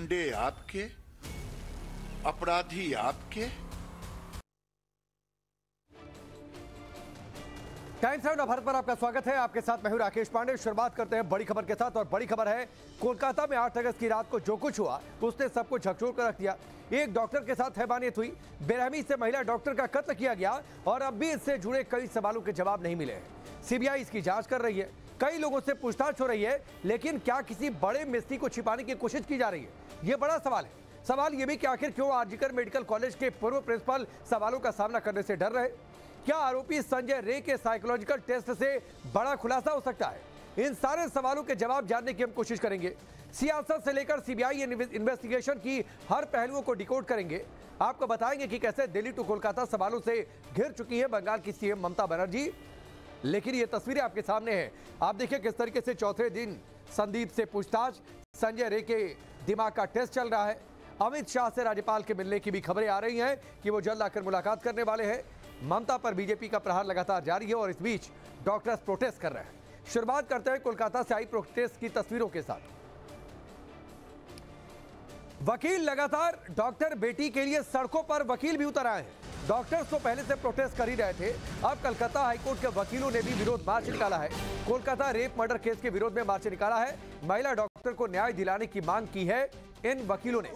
गुंडे आपके, अपराधी आपके। टाइम्स ऑफ भारत पर आपका स्वागत है। आपके साथ मैं हूं राकेश पांडे। शुरुआत करते हैं बड़ी खबर के साथ, और बड़ी खबर है कोलकाता में 8 अगस्त की रात को जो कुछ हुआ उसने सबको झकझोर कर रख दिया। एक डॉक्टर के साथ हैवानियत हुई, बेरहमी से महिला डॉक्टर का कत्ल किया गया और अब भी इससे जुड़े कई सवालों के जवाब नहीं मिले हैं। सीबीआई इसकी जांच कर रही है, कई लोगों से पूछताछ हो रही है, लेकिन क्या किसी बड़े मिस्ट्री को छिपाने की कोशिश की जा रही है? ये बड़ा सवाल है। सवाल ये भी कि आखिर क्यों आरजीकर मेडिकल कॉलेज के पूर्व प्रिंसिपल सवालों का सामना करने से डर रहे? क्या आरोपी संजय रे के साइकोलॉजिकल टेस्ट से बड़ा खुलासा हो सकता है? इन सारे सवालों के जवाब जानने की हम कोशिश करेंगे। सियासत से लेकर सीबीआई इन्वेस्टिगेशन की हर पहलुओं को डिकोड करेंगे। आपको बताएंगे कि कैसे दिल्ली टू कोलकाता सवालों से घिर चुकी है बंगाल की सीएम ममता बनर्जी। लेकिन ये तस्वीरें आपके सामने हैं, आप देखिए किस तरीके से चौथे दिन संदीप से पूछताछ, संजय रे के दिमाग का टेस्ट चल रहा है। अमित शाह से राज्यपाल के मिलने की भी खबरें आ रही हैं कि वो जल्द आकर मुलाकात करने वाले हैं। ममता पर बीजेपी का प्रहार लगातार जारी है और इस बीच डॉक्टर्स प्रोटेस्ट कर रहे हैं। शुरुआत करते हैं कोलकाता से आई प्रोटेस्ट की तस्वीरों के साथ। वकील लगातार डॉक्टर बेटी के लिए सड़कों पर वकील भी उतर आए हैं। डॉक्टर्स तो पहले से प्रोटेस्ट कर ही रहे थे, अब कलकत्ता हाईकोर्ट के वकीलों ने भी विरोध मार्च निकाला है। कोलकाता रेप मर्डर केस के विरोध में मार्च निकाला है। महिला डॉक्टर को न्याय दिलाने की मांग की है इन वकीलों ने।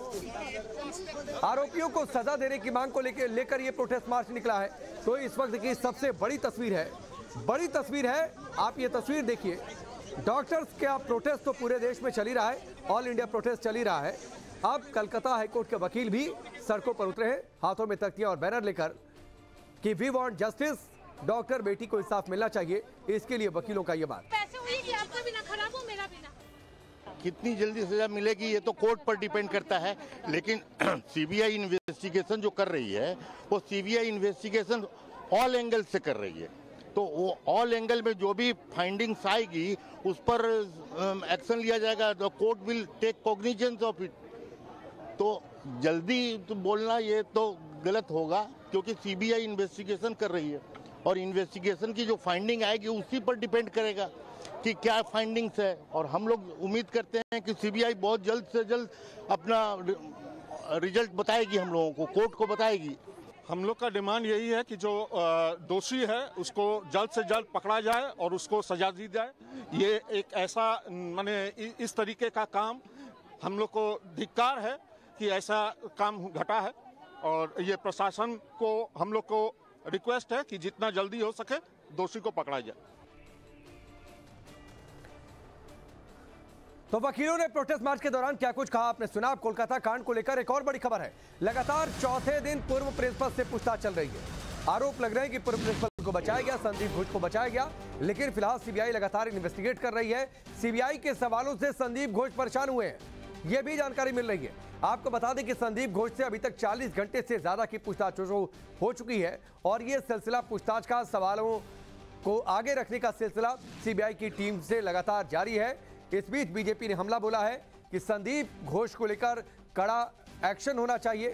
आरोपियों को सजा देने की मांग को लेकर ये प्रोटेस्ट मार्च निकला है। तो इस वक्त की सबसे बड़ी तस्वीर है, आप ये तस्वीर देखिए। डॉक्टर्स का प्रोटेस्ट तो पूरे देश में चल ही रहा है, ऑल इंडिया प्रोटेस्ट चल ही रहा है। अब कलकत्ता हाईकोर्ट के वकील भी सड़कों पर उतरे हैं, हाथों में तख्तियां और बैनर लेकर कि वी वांट जस्टिस, डॉक्टर बेटी को इंसाफ मिलना चाहिए। इसके लिए वकीलों का ये बात। पैसे हुई कि आपका भी ना खराब हो, मेरा भी ना। कितनी जल्दी सजा मिलेगी ये तो कोर्ट पर डिपेंड करता है, लेकिन सीबीआई इन्वेस्टिगेशन जो कर रही है वो सीबीआई इन्वेस्टिगेशन ऑल एंगल से कर रही है। तो वो ऑल एंगल में जो भी फाइंडिंग्स आएगी उस पर एक्शन लिया जाएगा। The court will take cognizance of it. तो जल्दी तो बोलना ये तो गलत होगा, क्योंकि सीबीआई इन्वेस्टिगेशन कर रही है और इन्वेस्टिगेशन की जो फाइंडिंग आएगी उसी पर डिपेंड करेगा कि क्या फाइंडिंग्स है। और हम लोग उम्मीद करते हैं कि सीबीआई बहुत जल्द से जल्द अपना रिजल्ट बताएगी, हम लोगों को, कोर्ट को बताएगी। हम लोग का डिमांड यही है कि जो दोषी है उसको जल्द से जल्द पकड़ा जाए और उसको सजा दी जाए। ये एक ऐसा माने इस तरीके का काम हम लोग को धिक्कार है कि ऐसा काम घटा है, और ये प्रशासन को हम लोग को रिक्वेस्ट है कि जितना जल्दी हो सके दोषी को पकड़ा जाए। तो वकीलों ने प्रोटेस्ट मार्च के दौरान क्या कुछ कहा आपने सुना। अब कोलकाता कांड को लेकर एक और बड़ी खबर है। लगातार चौथे दिन पूर्व प्रिंसिपल से पूछताछ चल रही है। आरोप लग रहे हैं कि पूर्व प्रिंसिपल को बचाया गया, संदीप घोष को बचाया गया, लेकिन फिलहाल सीबीआई लगातार इन्वेस्टिगेट कर रही है। सीबीआई के सवालों से संदीप घोष परेशान हुए हैं, यह भी जानकारी मिल रही है। आपको बता दें कि संदीप घोष से अभी तक 40 घंटे से ज्यादा की पूछताछ हो चुकी है और यह सिलसिला पूछताछ का, सवालों को आगे रखने का सिलसिला सीबीआई की टीम से लगातार जारी है। इस बीच बीजेपी ने हमला बोला है कि संदीप घोष को लेकर कड़ा एक्शन होना चाहिए।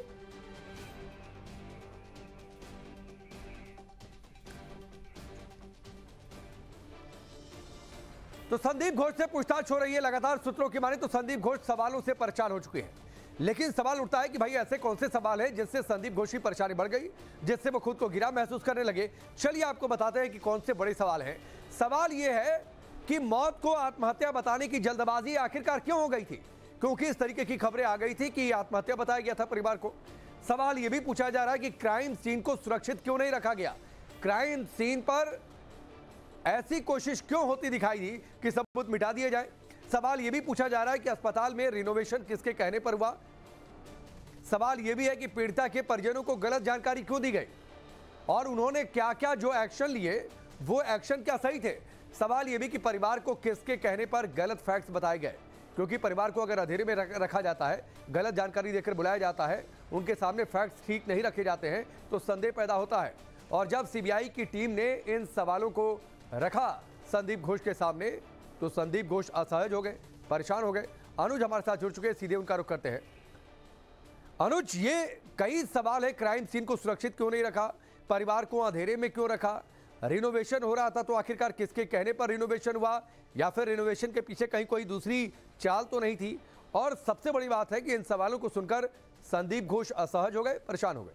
तो संदीप घोष से पूछताछ हो रही है। लगातार सूत्रों की माने तो संदीप घोष सवालों से परेशान हो चुके हैं, लेकिन सवाल उठता है कि भाई ऐसे कौन से सवाल हैं जिससे संदीप घोष की परेशानी बढ़ गई, जिससे वो खुद को गिरा महसूस करने लगे। चलिए आपको बताते हैं कि कौन से बड़े सवाल हैं। सवाल यह है कि मौत को आत्महत्या बताने की जल्दबाजी आखिरकार क्यों हो गई थी, क्योंकि इस तरीके की खबरें आ गई थी कि आत्महत्या बताया गया था परिवार को। सवाल यह भी पूछा जा रहा है कि क्राइम सीन को सुरक्षित क्यों नहीं रखा गया, क्राइम सीन पर ऐसी कोशिश क्यों होती दिखाई दी कि सबूत मिटा दिए जाए। सवाल यह भी पूछा जा रहा है कि अस्पताल में रिनोवेशन किसके कहने पर हुआ। सवाल यह भी है कि पीड़िता के परिजनों को गलत जानकारी क्यों दी गई और उन्होंने क्या क्या जो एक्शन लिए वो एक्शन क्या सही थे। सवाल यह भी कि परिवार को किसके कहने पर गलत फैक्ट्स बताए गए, क्योंकि परिवार को अगर अंधेरे में रखा जाता है, गलत जानकारी देकर बुलाया जाता है, उनके सामने फैक्ट्स ठीक नहीं रखे जाते हैं तो संदेह पैदा होता है। और जब सीबीआई की टीम ने इन सवालों को रखा संदीप घोष के सामने तो संदीप घोष असहज हो गए, परेशान हो गए। अनुज हमारे साथ जुड़ चुके हैं, सीधे उनका रुख करते हैं। अनुज, ये कई सवाल है, क्राइम सीन को सुरक्षित क्यों नहीं रखा, परिवार को अंधेरे में क्यों रखा, रिनोवेशन हो रहा था तो आखिरकार किसके कहने पर रिनोवेशन हुआ, या फिर रिनोवेशन के पीछे कहीं कोई दूसरी चाल तो नहीं थी, और सबसे बड़ी बात है कि इन सवालों को सुनकर संदीप घोष असहज हो गए, परेशान हो गए।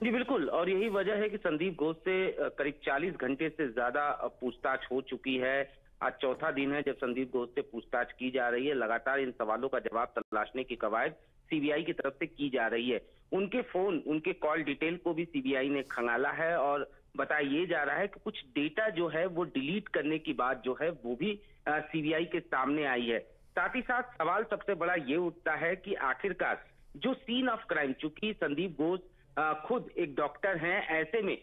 जी बिल्कुल, और यही वजह है कि संदीप घोष से करीब 40 घंटे से ज्यादा पूछताछ हो चुकी है। आज चौथा दिन है जब संदीप घोष से पूछताछ की जा रही है। लगातार इन सवालों का जवाब तलाशने की कवायद सीबीआई की तरफ से की जा रही है। उनके फोन, उनके कॉल डिटेल को भी सीबीआई ने खंगाला है और बताया ये जा रहा है कि कुछ डेटा जो है वो डिलीट करने की बात जो है वो भी सीबीआई के सामने आई है। साथ ही साथ सवाल सबसे बड़ा ये उठता है कि आखिरकार जो सीन ऑफ क्राइम, चूंकि संदीप घोष खुद एक डॉक्टर हैं, ऐसे में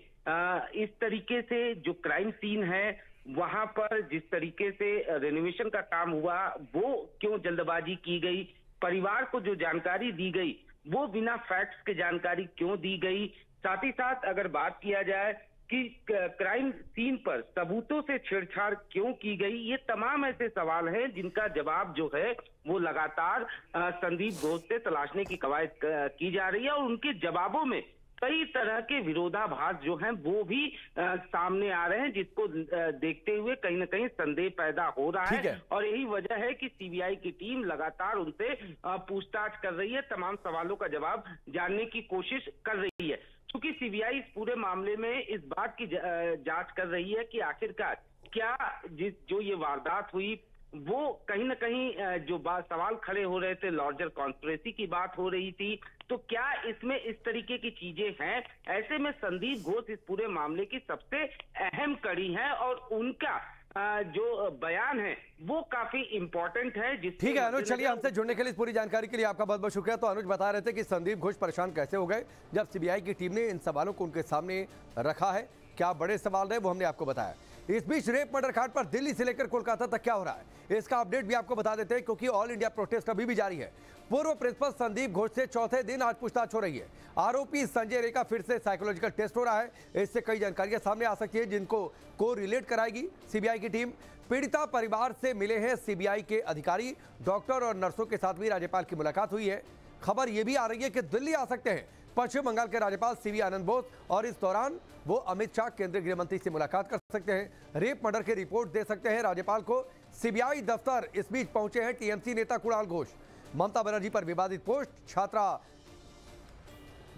इस तरीके से जो क्राइम सीन है वहां पर जिस तरीके से रेनोवेशन का काम हुआ वो क्यों जल्दबाजी की गई, परिवार को जो जानकारी दी गई वो बिना फैक्ट्स के जानकारी क्यों दी गई। साथ ही साथ अगर बात किया जाए कि क्राइम सीन पर सबूतों से छेड़छाड़ क्यों की गई, ये तमाम ऐसे सवाल हैं जिनका जवाब जो है वो लगातार संदीप घोष से तलाशने की कवायद की जा रही है और उनके जवाबों में कई तरह के विरोधाभास जो हैं वो भी सामने आ रहे हैं, जिसको देखते हुए कहीं ना कहीं संदेह पैदा हो रहा है। और यही वजह है कि सीबीआई की टीम लगातार उनसे पूछताछ कर रही है, तमाम सवालों का जवाब जानने की कोशिश कर रही है। क्योंकि सीबीआई इस पूरे मामले में इस बात की जांच कर रही है कि आखिरकार क्या जो ये वारदात हुई वो कहीं ना कहीं जो सवाल खड़े हो रहे थे, लार्जर कॉन्स्पिरेसी की बात हो रही थी, तो क्या इसमें इस तरीके की चीजें हैं। ऐसे में संदीप घोष इस पूरे मामले की सबसे अहम कड़ी है और उनका जो बयान है वो काफी इंपॉर्टेंट है। ठीक है अनुज, चलिए हमसे जुड़ने के लिए, इस पूरी जानकारी के लिए आपका बहुत बहुत शुक्रिया। तो अनुज बता रहे थे कि संदीप घोष परेशान कैसे हो गए जब सीबीआई की टीम ने इन सवालों को उनके सामने रखा है। क्या बड़े सवाल रहे वो हमने आपको बताया। इस बीच रेप मर्डर कांड पर दिल्ली से लेकर कोलकाता तक क्या हो रहा है इसका अपडेट भी आपको बता देते हैं, क्योंकि ऑल इंडिया प्रोटेस्ट अभी भी जारी है। पूर्व प्रिंसिपल संदीप घोष से चौथे दिन आज पूछताछ हो रही है। आरोपी संजय रे का फिर से साइकोलॉजिकल टेस्ट हो रहा है। इससे कई जानकारियां सामने आ सकती है जिनको को रिलेट कराएगी सीबीआई की टीम। पीड़िता परिवार से मिले हैं सीबीआई के अधिकारी, डॉक्टर और नर्सों के साथ भी राज्यपाल की मुलाकात हुई है। खबर यह भी आ रही है कि दिल्ली आ सकते हैं पश्चिम बंगाल के राज्यपाल सीवी आनंद बोस और इस दौरान वो अमित शाह केंद्रीय गृह मंत्री से मुलाकात कर सकते हैं। रेप मर्डर की रिपोर्ट दे सकते हैं राज्यपाल को। सीबीआई दफ्तर इस बीच पहुंचे हैं टीएमसी नेता कुणाल घोष। ममता बनर्जी पर विवादित पोस्ट, छात्रा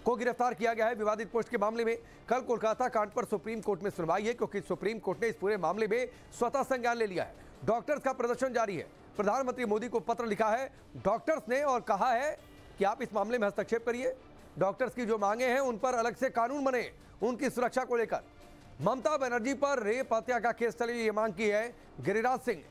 को गिरफ्तार किया गया है विवादित पोस्ट के मामले में। कल कोलकाता कांड पर सुप्रीम कोर्ट में सुनवाई है, क्योंकि सुप्रीम कोर्ट ने इस पूरे मामले में स्वतः संज्ञान ले लिया है। डॉक्टर्स का प्रदर्शन जारी है। प्रधानमंत्री मोदी को पत्र लिखा है डॉक्टर्स ने और कहा है कि आप इस मामले में हस्तक्षेप करिए। डॉक्टर्स की जो मांगे हैं उन पर अलग से कानून बने, उनकी सुरक्षा को लेकर। ममता बनर्जी पर रेप हत्या का केस चले, ये मांग की है गिरिराज सिंह।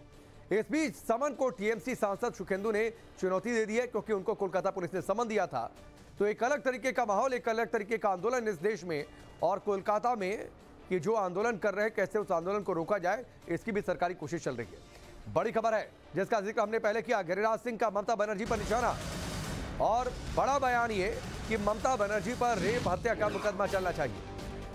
इस बीच समन को टीएमसी सांसद सुखेंदु ने चुनौती दे दी है, क्योंकि उनको कोलकाता पुलिस ने समन दिया था। तो एक अलग तरीके का माहौल, एक अलग तरीके का आंदोलन इस देश में और कोलकाता में कि जो आंदोलन कर रहे हैं कैसे उस आंदोलन को रोका जाए, इसकी भी सरकारी कोशिश चल रही है। बड़ी खबर है जिसका जिक्र हमने पहले किया, गिरिराज सिंह का ममता बनर्जी पर निशाना और बड़ा बयान ये कि ममता बनर्जी पर रेप हत्या का मुकदमा चलना चाहिए।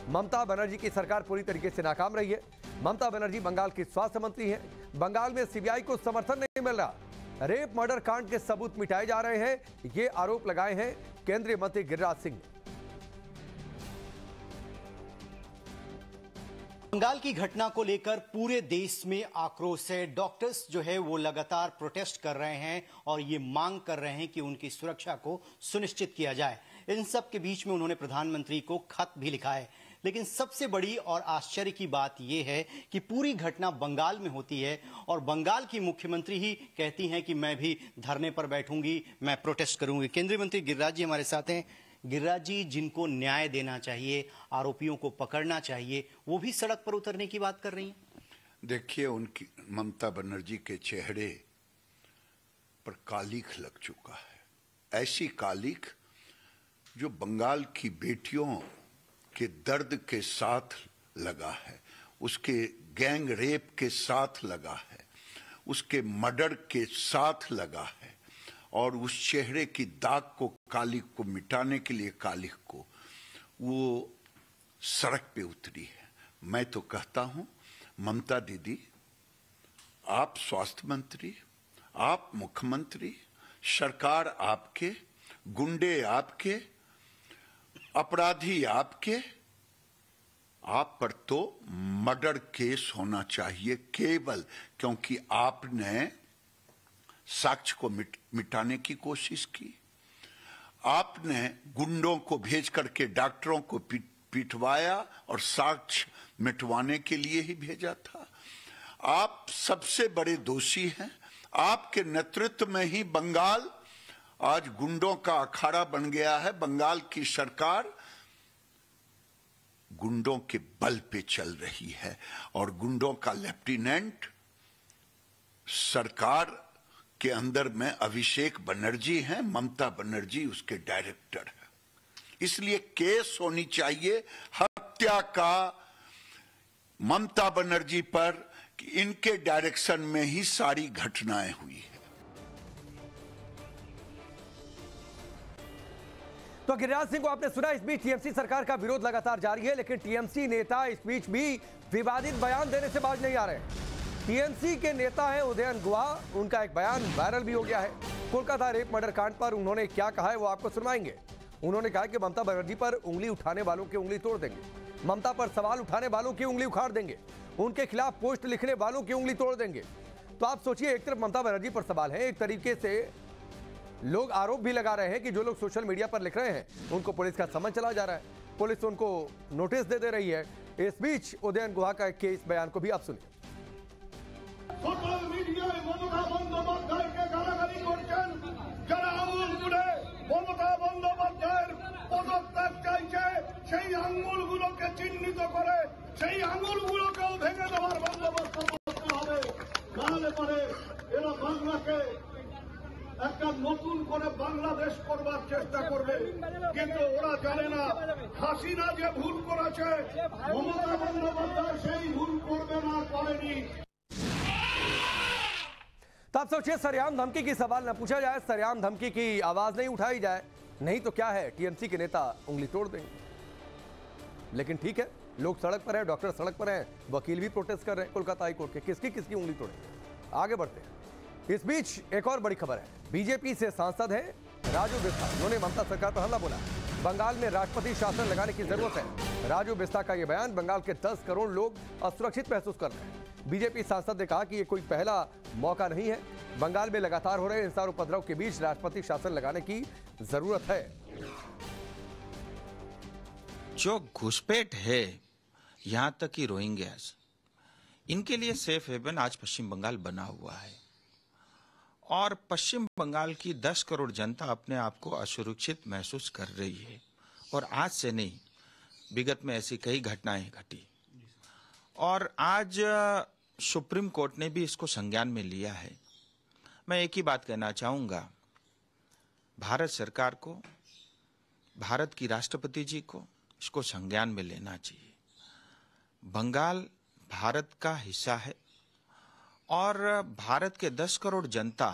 ममता बनर्जी की सरकार पूरी तरीके से नाकाम रही है। ममता बनर्जी बंगाल की स्वास्थ्य मंत्री हैं। बंगाल में सीबीआई को समर्थन नहीं मिल रहा। रेप मर्डर कांड के सबूत मिटाए जा रहे हैं, ये आरोप लगाए हैं केंद्रीय मंत्री गिरिराज सिंह ने। बंगाल की घटना को लेकर पूरे देश में आक्रोश है। डॉक्टर्स जो है वो लगातार प्रोटेस्ट कर रहे हैं और ये मांग कर रहे हैं कि उनकी सुरक्षा को सुनिश्चित किया जाए। इन सब के बीच में उन्होंने प्रधानमंत्री को खत भी लिखा है। लेकिन सबसे बड़ी और आश्चर्य की बात यह है कि पूरी घटना बंगाल में होती है और बंगाल की मुख्यमंत्री ही कहती हैं कि मैं भी धरने पर बैठूंगी, मैं प्रोटेस्ट करूंगी। केंद्रीय मंत्री गिरिराज जी हमारे साथ हैं। गिरिराज जी, जिनको न्याय देना चाहिए, आरोपियों को पकड़ना चाहिए, वो भी सड़क पर उतरने की बात कर रही हैं। देखिए, उनकी ममता बनर्जी के चेहरे पर कालिख लग चुका है। ऐसी कालिख जो बंगाल की बेटियों के दर्द के साथ लगा है, उसके गैंग रेप के साथ लगा है, उसके मर्डर के साथ लगा है और उस चेहरे की दाग को, कालिख को मिटाने के लिए कालिख को वो सड़क पे उतरी है। मैं तो कहता हूं ममता दीदी, आप स्वास्थ्य मंत्री, आप मुख्यमंत्री, सरकार आपके, गुंडे आपके, अपराधी आपके, आप पर तो मर्डर केस होना चाहिए केवल क्योंकि आपने साक्ष्य को मिटाने की कोशिश की। आपने गुंडों को भेज करके डॉक्टरों को पिटवाया और साक्ष्य मिटवाने के लिए ही भेजा था। आप सबसे बड़े दोषी हैं। आपके नेतृत्व में ही बंगाल आज गुंडों का अखाड़ा बन गया है। बंगाल की सरकार गुंडों के बल पे चल रही है और गुंडों का लेफ्टिनेंट सरकार के अंदर में अभिषेक बनर्जी हैं, ममता बनर्जी उसके डायरेक्टर है। इसलिए केस होनी चाहिए हत्या का ममता बनर्जी पर कि इनके डायरेक्शन में ही सारी घटनाएं हुई है। तो गिरिराज सिंह को आपने सुना। इस बीच टीएमसी सरकार का विरोध लगातार जारी है, लेकिन टीएमसी नेता इस बीच भी विवादित बयान देने से बाज नहीं आ रहे। टीएमसी के नेता हैं उदयन गुहा, उनका एक बयान वायरल भी हो गया है। कोलकाता रेप मर्डर कांड पर उन्होंने क्या कहा है वो आपको सुनवाएंगे। उन्होंने कहा कि ममता बनर्जी पर उंगली उठाने वालों की उंगली तोड़ देंगे, ममता पर सवाल उठाने वालों की उंगली उखाड़ देंगे, उनके खिलाफ पोस्ट लिखने वालों की उंगली तोड़ देंगे। तो आप सोचिए, एक तरफ ममता बनर्जी पर सवाल है, एक तरीके से लोग आरोप भी लगा रहे हैं कि जो लोग सोशल मीडिया पर लिख रहे हैं उनको पुलिस का समन चला जा रहा है, पुलिस उनको नोटिस दे रही है। इस बीच उदयन गुहा का इस बयान को भी आप सुनिए। সোশ্যাল মিডিয়ায় মমতা বন্দ্যোপাধ্যায়কে গালাগালি করছেন যারা আঙুল তুলে মমতা বন্দ্যোপাধ্যায়ের পদত্যাগ চাইছে, সেই আঙুলগুলোকে চিহ্নিত করে সেই আঙুলগুলোকেও ভেঙে দেওয়ার বন্দোবস্ত করতে হবে। নাহলে পরে এরা বাংলাকে একটা নতুন করে বাংলাদেশ করবার চেষ্টা করবে, কিন্তু ওরা জানে না হাসিনা যে ভুল করেছে মমতা বন্দ্যোপাধ্যায় সেই ভুল করবে না, করেনি। तो आप सोचिए, सरेआम धमकी की सवाल न पूछा जाए, सरेआम धमकी की आवाज नहीं उठाई जाए, नहीं तो क्या है, टीएमसी के नेता उंगली तोड़ देंगे। लेकिन ठीक है, लोग सड़क पर हैं, डॉक्टर सड़क पर हैं, वकील भी प्रोटेस्ट कर रहे हैं कोलकाता हाई कोर्ट के। किसकी किसकी उंगली तोड़ेंगे, आगे बढ़ते हैं। इस बीच एक और बड़ी खबर है, बीजेपी से सांसद है राजू बिस्ता, उन्होंने ममता सरकार पर हमला बोला। बंगाल में राष्ट्रपति शासन लगाने की जरूरत है। राजू बिस्ता का यह बयान, बंगाल के 10 करोड़ लोग असुरक्षित महसूस कर रहे हैं। बीजेपी सांसद ने कहा कि यह कोई पहला मौका नहीं है, बंगाल में लगातार हो रहे हिंसा और उपद्रव के बीच राष्ट्रपति शासन लगाने की जरूरत है। जो घुसपैठ है, यहां तक कि रोहिंग्यास, इनके लिए सेफ हेवन आज पश्चिम बंगाल बना हुआ है और पश्चिम बंगाल की 10 करोड़ जनता अपने आप को असुरक्षित महसूस कर रही है। और आज से नहीं, विगत में ऐसी कई घटनाएं घटी और आज सुप्रीम कोर्ट ने भी इसको संज्ञान में लिया है। मैं एक ही बात कहना चाहूंगा, भारत सरकार को, भारत की राष्ट्रपति जी को इसको संज्ञान में लेना चाहिए। बंगाल भारत का हिस्सा है और भारत के 10 करोड़ जनता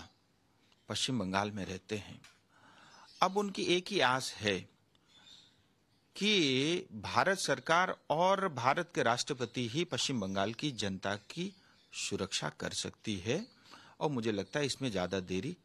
पश्चिम बंगाल में रहते हैं। अब उनकी एक ही आस है कि भारत सरकार और भारत के राष्ट्रपति ही पश्चिम बंगाल की जनता की सुरक्षा कर सकती है और मुझे लगता है इसमें ज्यादा देरी